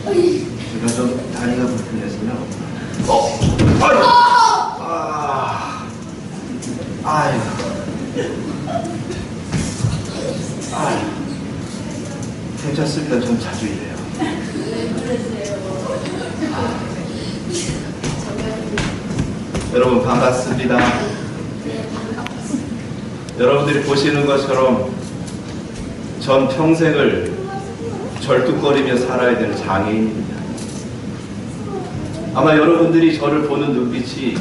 제가 좀 다리가 불편해서요. 아유. 괜찮습니다. 전 자주 이래요. 여러분 반갑습니다. 여러분들이 보시는 것처럼 전 평생을 절뚝거리며 살아야 되는 장애인입니다. 아마 여러분들이 저를 보는 눈빛이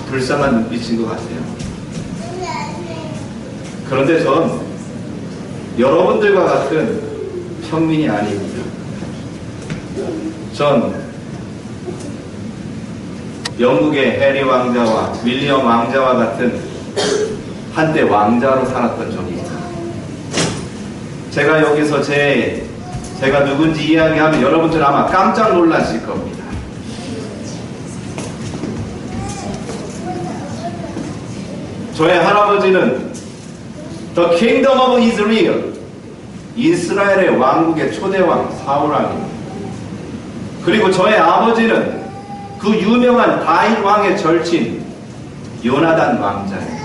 불쌍한 눈빛인 것 같아요. 그런데 전 여러분들과 같은 평민이 아닙니다. 전 영국의 해리 왕자와 윌리엄 왕자와 같은 한때 왕자로 살았던 적입니다. 제가 여기서 제가 누군지 이야기하면 여러분들 아마 깜짝 놀라실 겁니다. 저의 할아버지는 The Kingdom of Israel, 이스라엘의 왕국의 초대왕 사울왕입니다. 그리고 저의 아버지는 그 유명한 다윗 왕의 절친 요나단 왕자입니다.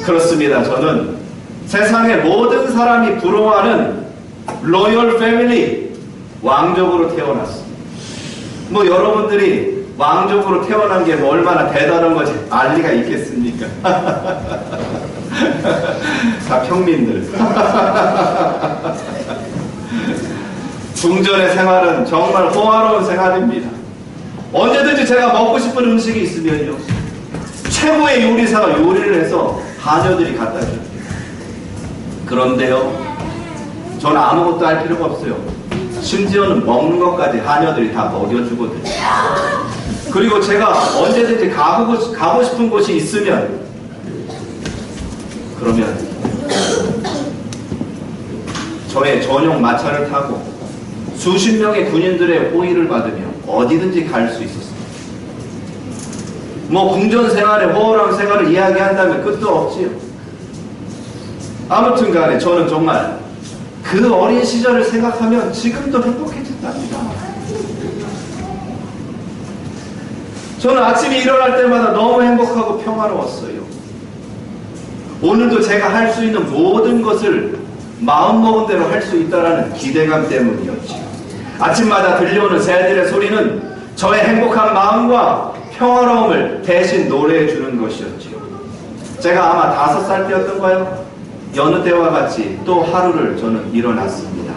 그렇습니다. 저는 세상의 모든 사람이 부러워하는 로열 패밀리, 왕족으로 태어났습니다. 뭐 여러분들이 왕족으로 태어난 게 뭐 얼마나 대단한 거지 알 리가 있겠습니까? 다 평민들. 궁전의 생활은 정말 호화로운 생활입니다. 언제든지 제가 먹고 싶은 음식이 있으면요, 최고의 요리사가 요리를 해서 하녀들이 갖다 줍니다. 그런데요, 저는 아무것도 할 필요가 없어요. 심지어는 먹는 것까지 하녀들이 다 먹여주거든요. 그리고 제가 언제든지 가고 싶은 곳이 있으면, 그러면 저의 전용 마차를 타고 수십 명의 군인들의 호의를 받으며 어디든지 갈 수 있었습니다. 뭐 궁전 생활의 호월한 생활을 이야기한다면 끝도 없지요. 아무튼 간에 저는 정말 그 어린 시절을 생각하면 지금도 행복해진답니다. 저는 아침에 일어날 때마다 너무 행복하고 평화로웠어요. 오늘도 제가 할 수 있는 모든 것을 마음먹은 대로 할 수 있다는 기대감 때문이었죠. 아침마다 들려오는 새들의 소리는 저의 행복한 마음과 평화로움을 대신 노래해 주는 것이었죠. 제가 아마 5살 때였던가요? 여느 때와 같이 또 하루를 저는 일어났습니다.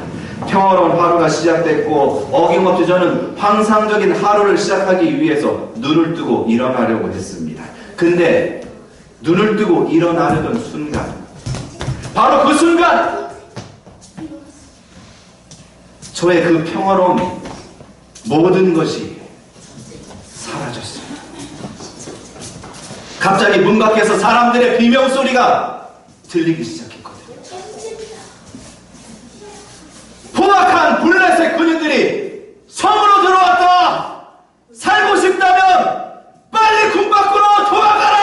평화로운 하루가 시작됐고 어김없이 저는 환상적인 하루를 시작하기 위해서 눈을 뜨고 일어나려고 했습니다. 근데 눈을 뜨고 일어나려던 순간, 바로 그 순간 저의 그 평화로움이, 모든 것이 사라졌습니다. 갑자기 문 밖에서 사람들의 비명소리가 들리기 시작했거든요. 포악한 블레셋 군인들이 성으로 들어왔다! 살고 싶다면 빨리 궁 밖으로 도망가라!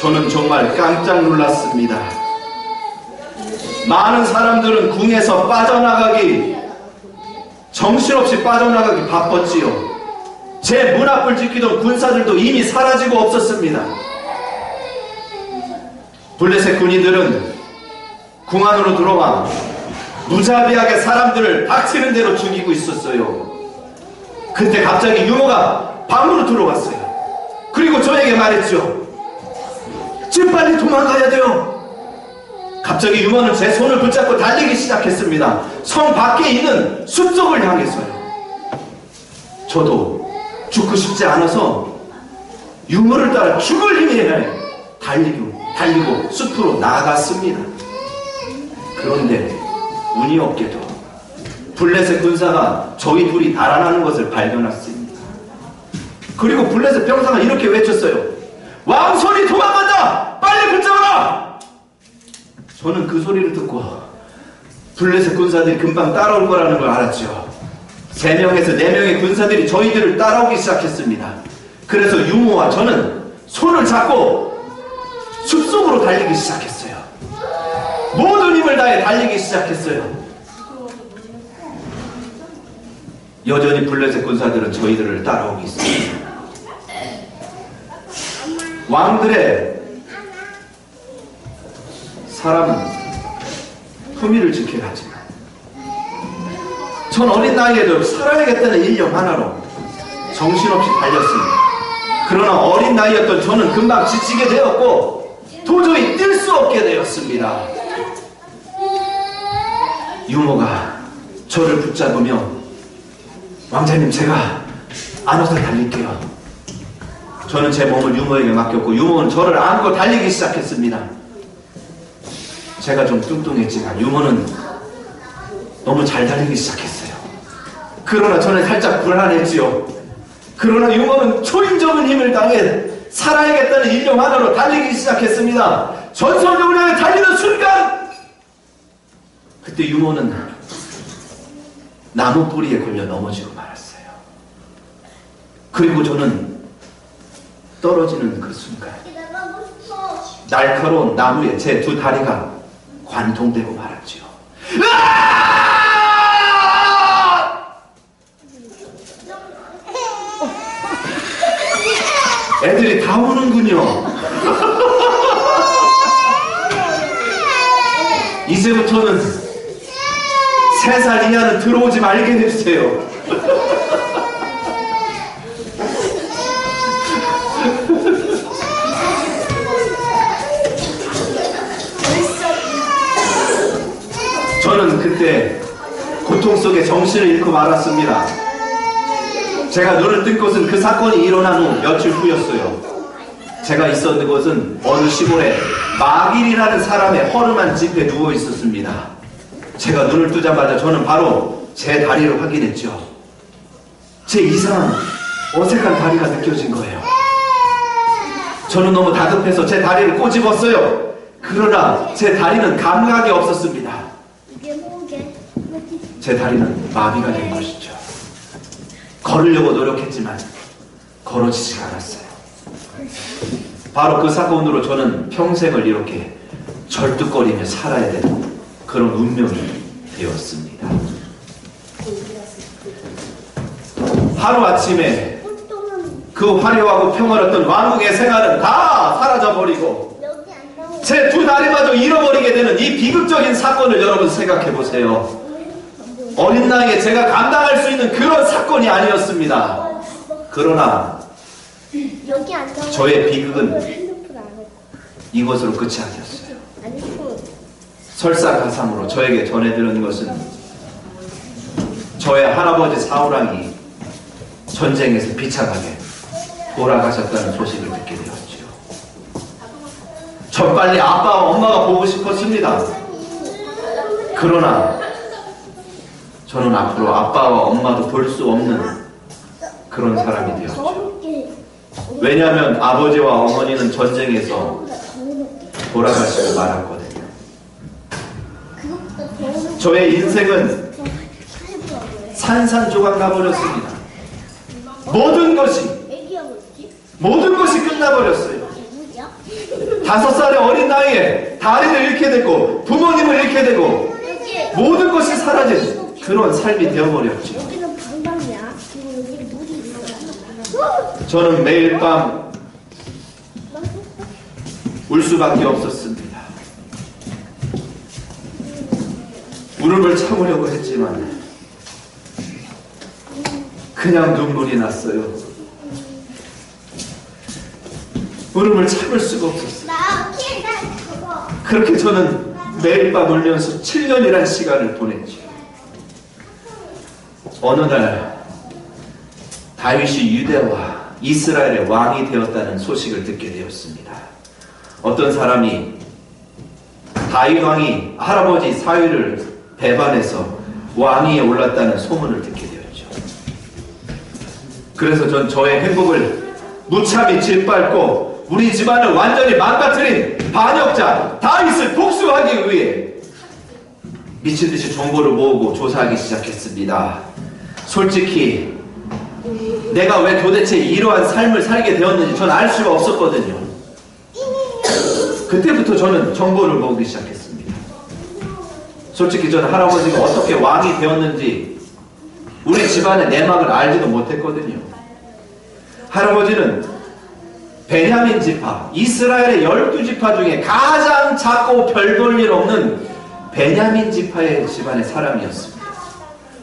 저는 정말 깜짝 놀랐습니다. 많은 사람들은 궁에서 정신없이 빠져나가기 바빴지요. 제 문 앞을 지키던 군사들도 이미 사라지고 없었습니다. 블레셋 군인들은 궁 안으로 들어와 무자비하게 사람들을 닥치는 대로 죽이고 있었어요. 그때 갑자기 유모가 방으로 들어왔어요. 그리고 저에게 말했죠. 지금 빨리 도망가야 돼요. 갑자기 유모는 제 손을 붙잡고 달리기 시작했습니다. 성 밖에 있는 숲속을 향해서요. 저도 죽고 싶지 않아서 유모를 따라 죽을 힘에 달리고 숲으로 나아갔습니다. 그런데 운이 없게도 블레셋 군사가 저희 둘이 달아나는 것을 발견했습니다. 그리고 블레셋 병사가 이렇게 외쳤어요. 왕손이 도망간다! 빨리 붙잡아라! 저는 그 소리를 듣고 블레셋 군사들이 금방 따라올 거라는 걸 알았죠. 3명에서 4명의 군사들이 저희들을 따라오기 시작했습니다. 그래서 유모와 저는 손을 잡고 숲속으로 달리기 시작했어요. 향해 달리기 시작했어요. 여전히 블레셋 군사들은 저희들을 따라오고 있습니다. 왕들의 사람은 품위를 지켜야 하지만 전 어린 나이에도 살아야겠다는 일념 하나로 정신없이 달렸습니다. 그러나 어린 나이였던 저는 금방 지치게 되었고 도저히 뛸 수 없게 되었습니다. 유모가 저를 붙잡으며 왕자님, 제가 안아서 달릴게요. 저는 제 몸을 유모에게 맡겼고 유모는 저를 안고 달리기 시작했습니다. 제가 좀 뚱뚱했지만 유모는 너무 잘 달리기 시작했어요. 그러나 저는 살짝 불안했지요. 그러나 유모는 초인적인 힘을 당해 살아야겠다는 일념 하나로 달리기 시작했습니다. 전설적으로 향해 달리는 순간 그때 유모는 나무 뿌리에 걸려 넘어지고 말았어요. 그리고 저는 떨어지는 그 순간 날카로운 나무에 제 두 다리가 관통되고 말았지요. 애들이 다 우는군요. 이제부터는 3살 이하는 들어오지 말게 해주세요. 저는 그때 고통 속에 정신을 잃고 말았습니다. 제가 눈을 뜬 곳은 그 사건이 일어난 후 며칠 후였어요. 제가 있었는 곳은 어느 시골에 마길이라는 사람의 허름한 집에 누워 있었습니다. 제가 눈을 뜨자마자 저는 바로 제 다리를 확인했죠. 제 이상한 어색한 다리가 느껴진 거예요. 저는 너무 다급해서 제 다리를 꼬집었어요. 그러나 제 다리는 감각이 없었습니다. 제 다리는 마비가 된 것이죠. 걸으려고 노력했지만 걸어지지가 않았어요. 바로 그 사건으로 저는 평생을 이렇게 절뚝거리며 살아야 되는 그런 운명이 되었습니다. 하루아침에 그 화려하고 평화로웠던 왕국의 생활은 다 사라져버리고 제 두 다리마저 잃어버리게 되는 이 비극적인 사건을 여러분 생각해보세요. 어린 나이에 제가 감당할 수 있는 그런 사건이 아니었습니다. 그러나 저의 비극은 이것으로 끝이 아니었어요. 설사가상으로 저에게 전해드린 것은 저의 할아버지 사우랑이 전쟁에서 비참하게 돌아가셨다는 소식을 듣게 되었지요. 전 빨리 아빠와 엄마가 보고 싶었습니다. 그러나 저는 앞으로 아빠와 엄마도 볼 수 없는 그런 사람이 되었죠. 왜냐하면 아버지와 어머니는 전쟁에서 돌아가시고 말았거든요. 저의 인생은 산산조각 나버렸습니다. 모든 것이 끝나버렸어요. 5살의 어린 나이에 다리를 잃게 되고 부모님을 잃게 되고 모든 것이 사라진 그런 삶이 되어버렸죠. 저는 매일 밤 울 수밖에 없었습니다. 울음을 참으려고 했지만 그냥 눈물이 났어요. 울음을 참을 수가 없었어요. 그렇게 저는 매일 밤 울면서 7년이라는 시간을 보냈죠. 어느 날 다윗이 유대와 이스라엘의 왕이 되었다는 소식을 듣게 되었습니다. 어떤 사람이 다윗 왕이 할아버지 사위를 배반해서 왕위에 올랐다는 소문을 듣게 되었죠. 그래서 전 저의 행복을 무참히 짓밟고 우리 집안을 완전히 망가뜨린 반역자 다윗을 복수하기 위해 미친듯이 정보를 모으고 조사하기 시작했습니다. 솔직히 내가 왜 도대체 이러한 삶을 살게 되었는지 전 알 수가 없었거든요. 그때부터 저는 정보를 모으기 시작했습니다. 솔직히 저는 할아버지가 어떻게 왕이 되었는지 우리 집안의 내막을 알지도 못했거든요. 할아버지는 베냐민 지파, 이스라엘의 12지파 중에 가장 작고 별 볼 일 없는 베냐민 지파의 집안의 사람이었습니다.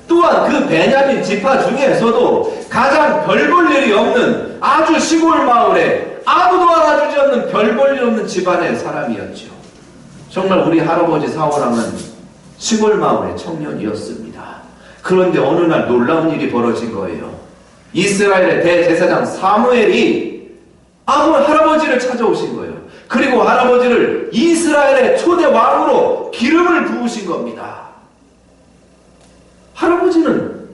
또한 그 베냐민 지파 중에서도 가장 별 볼 일이 없는 아주 시골 마을에 아무도 알아주지 않는 별 볼 일 없는 집안의 사람이었죠. 정말 우리 할아버지 사오랑은 시골 마을의 청년이었습니다. 그런데 어느 날 놀라운 일이 벌어진 거예요. 이스라엘의 대제사장 사무엘이 할아버지를 찾아오신 거예요. 그리고 할아버지를 이스라엘의 초대 왕으로 기름을 부으신 겁니다. 할아버지는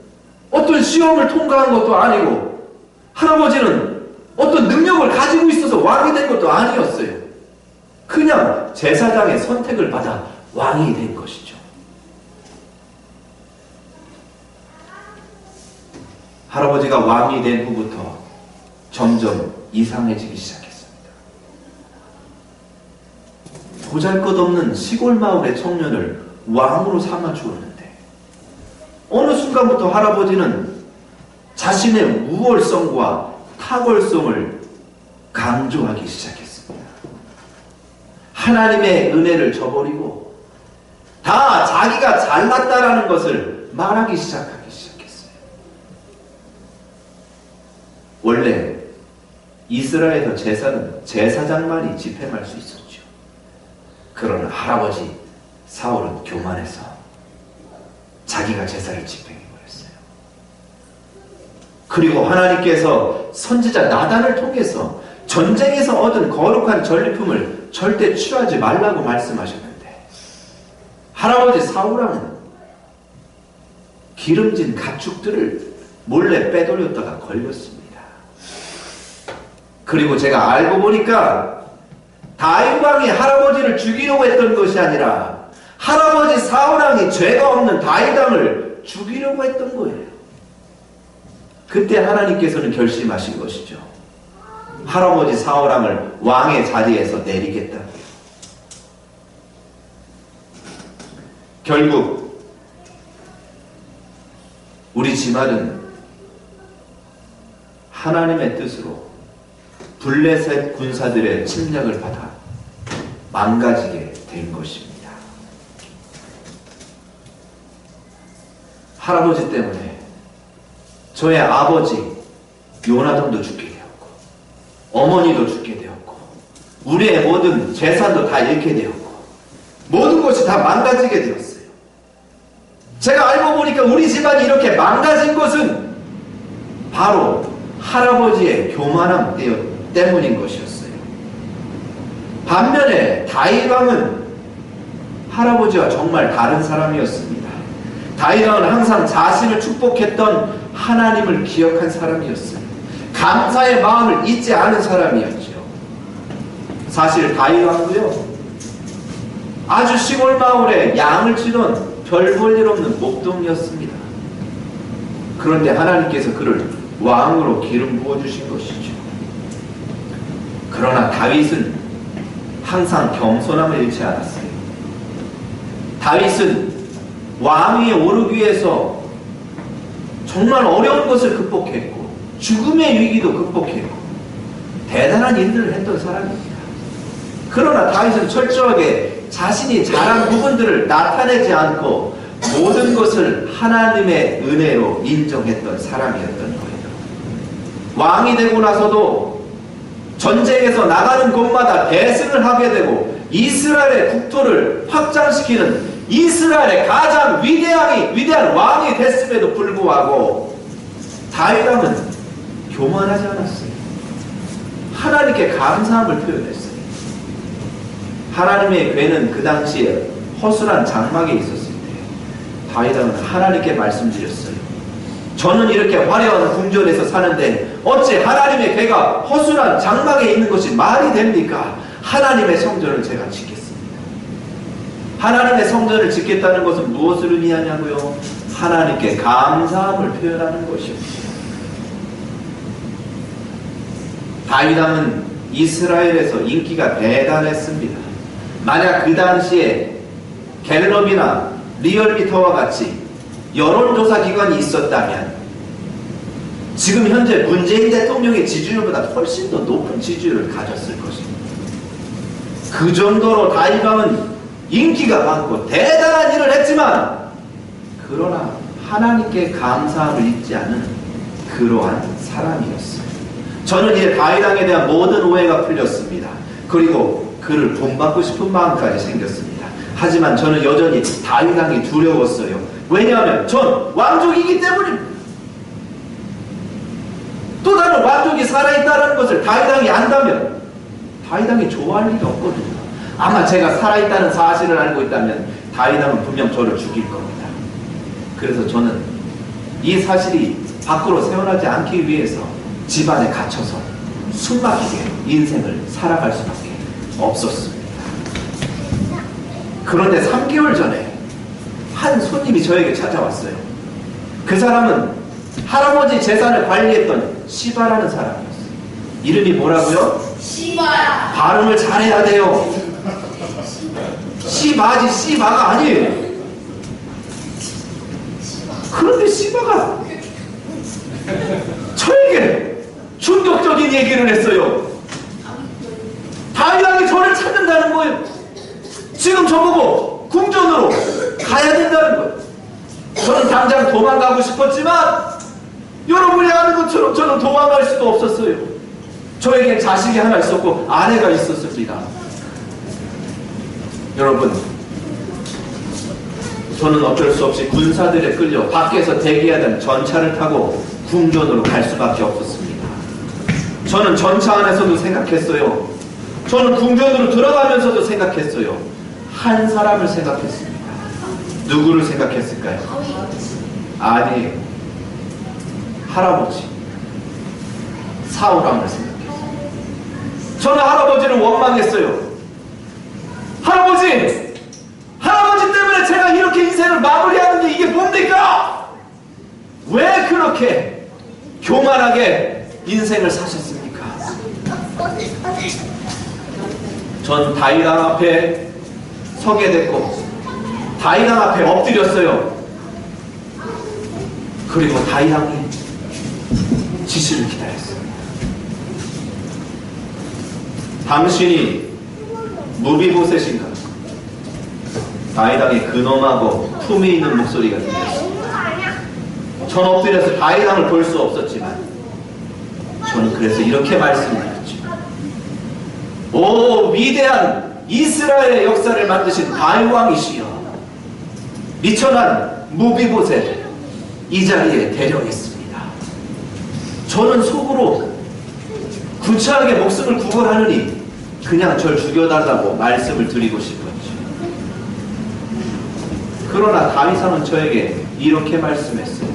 어떤 시험을 통과한 것도 아니고 할아버지는 어떤 능력을 가지고 있어서 왕이 된 것도 아니었어요. 그냥 제사장의 선택을 받아 왕이 된 것이죠. 할아버지가 왕이 된 후부터 점점 이상해지기 시작했습니다. 보잘것없는 시골 마을의 청년을 왕으로 삼아주었는데 어느 순간부터 할아버지는 자신의 우월성과 탁월성을 강조하기 시작했습니다. 하나님의 은혜를 저버리고 다 자기가 잘났다라는 것을 말하기 시작하기 시작했어요. 원래 이스라엘에서 제사는 제사장만이 집행할 수 있었죠. 그러나 할아버지 사울은 교만해서 자기가 제사를 집행해버렸어요. 그리고 하나님께서 선지자 나단을 통해서 전쟁에서 얻은 거룩한 전리품을 절대 취하지 말라고 말씀하셨는데 할아버지 사울왕은 기름진 가축들을 몰래 빼돌렸다가 걸렸습니다. 그리고 제가 알고 보니까 다윗 왕이 할아버지를 죽이려고 했던 것이 아니라 할아버지 사울왕이 죄가 없는 다윗 왕을 죽이려고 했던 거예요. 그때 하나님께서는 결심하신 것이죠. 할아버지 사울왕을 왕의 자리에서 내리겠다. 결국 우리 집안은 하나님의 뜻으로 블레셋 군사들의 침략을 받아 망가지게 된 것입니다. 할아버지 때문에 저의 아버지 요나단도 죽게 되었고 어머니도 죽게 되었고 우리의 모든 재산도 다 잃게 되었고 모든 것이 다 망가지게 되었어요. 제가 알고 보니까 우리 집안이 이렇게 망가진 것은 바로 할아버지의 교만함 때문인 것이었어요. 반면에 다윗 왕은 할아버지와 정말 다른 사람이었습니다. 다윗 왕은 항상 자신을 축복했던 하나님을 기억한 사람이었어요. 감사의 마음을 잊지 않은 사람이었죠. 사실 다윗 왕도요, 아주 시골 마을에 양을 치던 별 볼 일 없는 목동이었습니다. 그런데 하나님께서 그를 왕으로 기름 부어주신 것이죠. 그러나 다윗은 항상 겸손함을 잃지 않았어요. 다윗은 왕위에 오르기 위해서 정말 어려운 것을 극복했고 죽음의 위기도 극복했고 대단한 일들을 했던 사람입니다. 그러나 다윗은 철저하게 자신이 잘한 부분들을 나타내지 않고 모든 것을 하나님의 은혜로 인정했던 사람이었던 거예요. 왕이 되고 나서도 전쟁에서 나가는 곳마다 대승을 하게 되고 이스라엘의 국토를 확장시키는 이스라엘의 가장 위대한 왕이 됐음에도 불구하고 다윗 왕은 교만하지 않았어요. 하나님께 감사함을 표현했어요. 하나님의 궤는 그 당시에 허술한 장막에 있었을 때 다윗 왕은 하나님께 말씀드렸어요. 저는 이렇게 화려한 궁전에서 사는데 어찌 하나님의 궤가 허술한 장막에 있는 것이 말이 됩니까? 하나님의 성전을 제가 짓겠습니다. 하나님의 성전을 짓겠다는 것은 무엇을 의미하냐고요? 하나님께 감사함을 표현하는 것이었습니다. 다윗 왕은 이스라엘에서 인기가 대단했습니다. 만약 그 당시에 갤럽이나 리얼미터와 같이 여론조사 기관이 있었다면 지금 현재 문재인 대통령의 지지율보다 훨씬 더 높은 지지율을 가졌을 것입니다. 그 정도로 다윗왕은 인기가 많고 대단한 일을 했지만, 그러나 하나님께 감사함을 잊지 않은 그러한 사람이었어요. 저는 이제 다윗왕에 대한 모든 오해가 풀렸습니다. 그리고 그를 본받고 싶은 마음까지 생겼습니다. 하지만 저는 여전히 다윗왕이 두려웠어요. 왜냐하면 전 왕족이기 때문입니다. 또 다른 왕족이 살아있다는 것을 다윗왕이 안다면 다윗왕이 좋아할 일이 없거든요. 아마 제가 살아있다는 사실을 알고 있다면 다윗왕은 분명 저를 죽일 겁니다. 그래서 저는 이 사실이 밖으로 새어나지 않기 위해서 집안에 갇혀서 숨막히게 인생을 살아갈 수밖에 없었습니다. 그런데 3개월 전에 한 손님이 저에게 찾아왔어요. 그 사람은 할아버지 재산을 관리했던 시바라는 사람이었어요. 이름이 뭐라고요? 시바야. 발음을 잘해야 돼요. 시바지 시바가 아니에요. 그런데 시바가 저에게 충격적인 얘기를 했어요. 다윗왕이 저를 찾는다는 거예요. 지금 저보고 궁전으로 가야 된다는 거예요. 저는 당장 도망가고 싶었지만 여러분이 아는 것처럼 저는 도망갈 수도 없었어요. 저에겐 자식이 하나 있었고 아내가 있었습니다. 여러분, 저는 어쩔 수 없이 군사들에 끌려 밖에서 대기하던 전차를 타고 궁전으로 갈 수밖에 없었습니다. 저는 전차 안에서도 생각했어요. 저는 궁전으로 들어가면서도 생각했어요. 한 사람을 생각했습니다. 누구를 생각했을까요? 아니에요. 할아버지 사울왕을 생각했어요. 저는 할아버지를 원망했어요. 할아버지 때문에 제가 이렇게 인생을 마무리하는 게 이게 뭡니까? 왜 그렇게 교만하게 인생을 사셨습니까? 전 다윗왕 앞에 서게 됐고 다윗왕 앞에 엎드렸어요. 그리고 다윗왕이 지시를 기다렸어요. 당신이 무비보셋인가? 다윗왕의 근엄하고 품이 있는 목소리가 들렸어요. 전 엎드려서 다윗왕을 볼 수 없었지만 저는 그래서 이렇게 말씀드렸죠. 오 위대한 이스라엘의 역사를 만드신 다윗왕이시여, 미천한 무비보셋 이 자리에 데려있습니다. 저는 속으로 구차하게 목숨을 구걸하느니 그냥 절 죽여달라고 말씀을 드리고 싶었죠. 그러나 다윗왕은 저에게 이렇게 말씀했어요.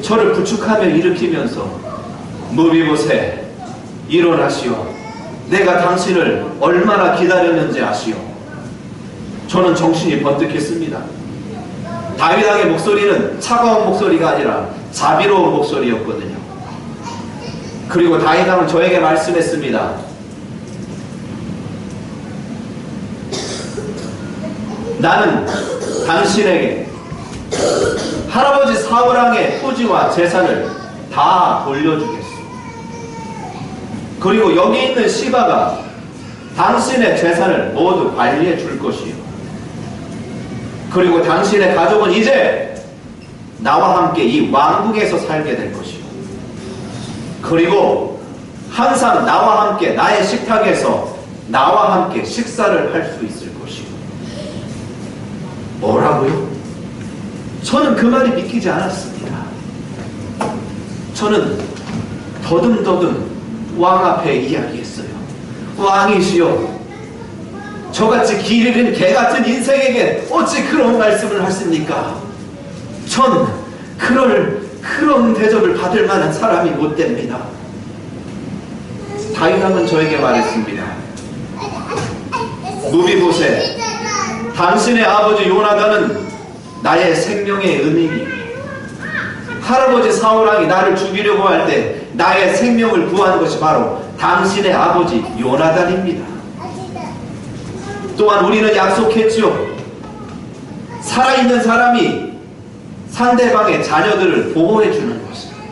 저를 부축하며 일으키면서 무비보셋 일어나시오. 내가 당신을 얼마나 기다렸는지 아시오. 저는 정신이 번뜩했습니다. 다윗왕의 목소리는 차가운 목소리가 아니라 자비로운 목소리였거든요. 그리고 다윗왕은 저에게 말씀했습니다. 나는 당신에게 할아버지 사울왕의 토지와 재산을 다 돌려주겠소. 그리고 여기 있는 시바가 당신의 재산을 모두 관리해 줄 것이요. 그리고 당신의 가족은 이제 나와 함께 이 왕국에서 살게 될 것이요. 그리고 항상 나와 함께 나의 식탁에서 나와 함께 식사를 할 수 있을 것이요. 뭐라고요? 저는 그 말이 믿기지 않았습니다. 저는 더듬더듬 왕 앞에 이야기했어요. 왕이시여, 저같이 길 잃은 개같은 인생에게 어찌 그런 말씀을 하십니까? 전 그런 대접을 받을 만한 사람이 못 됩니다. 다윗왕은 저에게 말했습니다. 무비보셋, 당신의 아버지 요나단은 나의 생명의 은인이, 할아버지 사울왕이 나를 죽이려고 할 때 나의 생명을 구한 것이 바로 당신의 아버지 요나단입니다. 또한 우리는 약속했지요. 살아있는 사람이 상대방의 자녀들을 보호해 주는 것입니다.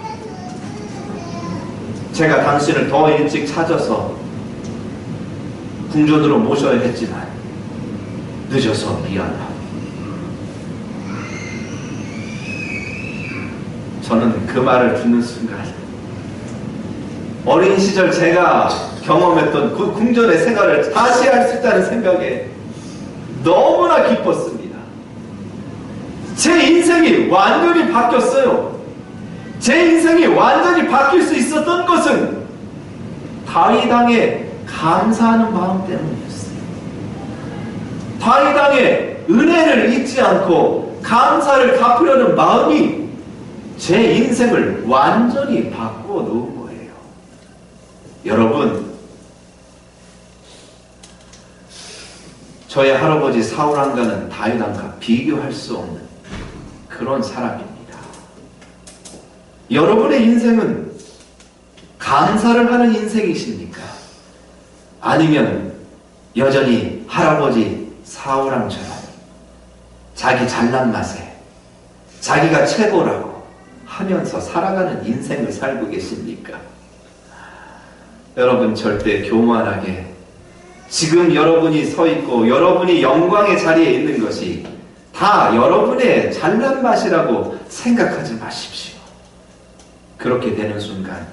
제가 당신을 더 일찍 찾아서 궁전으로 모셔야 했지만 늦어서 미안하다. 저는 그 말을 듣는 순간 어린 시절 제가 경험했던 그 궁전의 생활을 다시 할 수 있다는 생각에 너무나 기뻤습니다. 제 인생이 완전히 바뀌었어요. 제 인생이 완전히 바뀔 수 있었던 것은 다윗 왕에 감사하는 마음 때문이었어요. 다윗 왕의 은혜를 잊지 않고 감사를 갚으려는 마음이 제 인생을 완전히 바꾸어 놓은 거예요. 여러분, 저의 할아버지 사울 왕과는 다윗 왕과 비교할 수 없는 그런 사람입니다. 여러분의 인생은 감사를 하는 인생이십니까? 아니면 여전히 할아버지 사울 왕처럼 자기 잘난 맛에 자기가 최고라고 하면서 살아가는 인생을 살고 계십니까? 여러분, 절대 교만하게 지금 여러분이 서 있고 여러분이 영광의 자리에 있는 것이 다 여러분의 잘난 맛이라고 생각하지 마십시오. 그렇게 되는 순간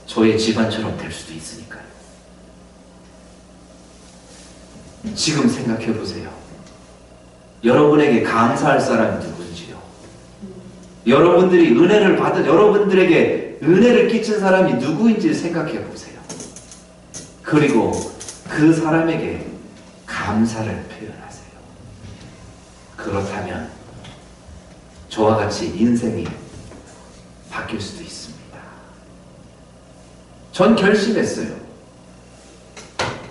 저의 집안처럼 될 수도 있으니까요. 지금 생각해 보세요. 여러분에게 감사할 사람이 누군지요? 여러분들이 은혜를 받은, 여러분들에게 은혜를 끼친 사람이 누구인지 생각해 보세요. 그리고 그 사람에게 감사를 표현하세요. 그렇다면 저와 같이 인생이 바뀔 수도 있습니다. 전 결심했어요.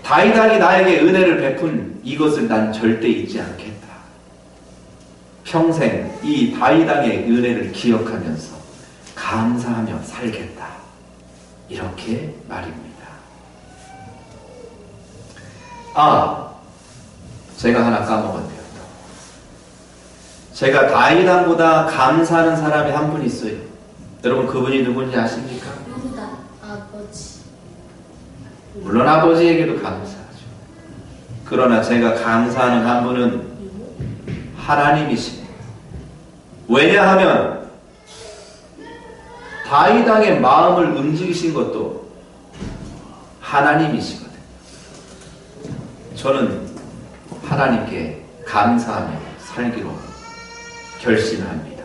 다윗 왕이 나에게 은혜를 베푼 이것을 난 절대 잊지 않겠다. 평생 이 다윗 왕의 은혜를 기억하면서 감사하며 살겠다. 이렇게 말입니다. 제가 하나 까먹었네요. 제가 다윗 왕보다 감사하는 사람이 한 분 있어요. 여러분, 그분이 누군지 아십니까? 누구다? 아버지. 물론 아버지에게도 감사하죠. 그러나 제가 감사하는 한 분은 하나님이십니다. 왜냐하면 다윗 왕의 마음을 움직이신 것도 하나님이시거든요. 저는 하나님께 감사하며 살기로 결심합니다.